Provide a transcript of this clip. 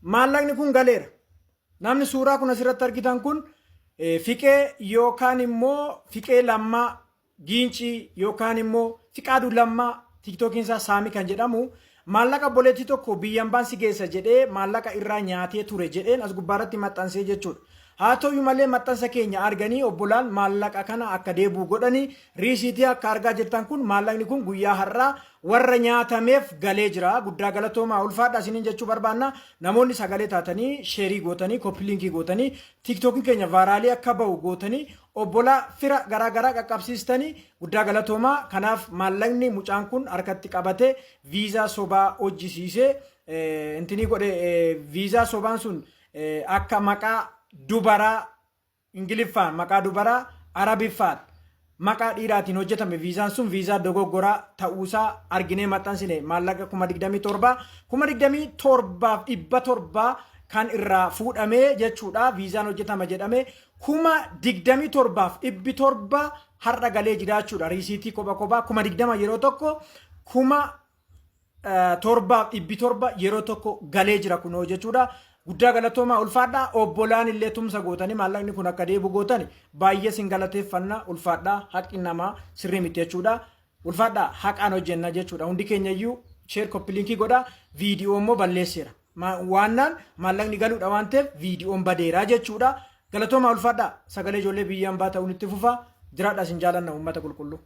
maallaqni kun galeera. Namni suuraa kun asirratti argitan kun fiqee yookaan immoo fiqee lammaa giincii yookaan immoo fiqaaduu lammaa tiktookiin isaa saami kan jedhamu maallaqa boleetti tokko biyyan baansi geessa jedhee maallaqa irraa nyaatee ture jedheen as gubbaarratti maxxansee jechuudha. Haa ta'u malee maxxansa keenya arganii obbolaan maallaqa kana akka deebuu godhanii riisiitii akka argaa jirtan kun maallaqni kun guyyaa har'aa warra nyaatameef galee jira. Guddaa galatoomaa ulfaadha isiniin jechuu barbaanna. Namoonni sagalee taatanii sheerii gootanii koppiliinkii gootanii tiktookiin keenya vaaraalii akka bahu gootanii obbolaa fira garaagaraa qaqqabsiistanii guddaa galatoomaa. Kanaaf maallaqni mucaan kun harkatti qabate viizaa sobaa hojjisiisee intinii godhe viizaa sobaan sun akka maqaa dubaraa ingiliffaan maqaa dubaraa arabiffaan maqaa dhiiraatiin hojjetame viizaan sun viizaa dogoggoraa ta'uusaa arginee maxxansine maallaqa 27,700 kan irraa fuudhamee jechuudha. Viizaan hojjetama jedhame 27,700 har'a galee jiraachuudha. Riisiitii kophaa 20,000 yeroo tokko 7,700 yeroo tokko galee jira kunoo jechuudha. Guddaa galatoomaa ulfaadhaa. Obbolaan illee tumsa gootanii maallaqni kun akka deebi'u gootanii baay'ee sin galateeffannaa. Ulfaadhaa haqqi namaa sirrii miti jechuudha. Ulfaadhaa haqaan hojjenna jechuudha. Hundi keenya iyyuu sheer koppiliinkii godhaa. Viidiyoo immoo balleesseera. Waannaan maallaqni galuudha waan ta'eef viidiyoon badeeraa jechuudha. Galatoomaa ulfaadhaa. Sagalee ijoollee biyyaan baa ta'uun itti fufaa. Jiraadhaa sin jaalanna uummata qulqulluu.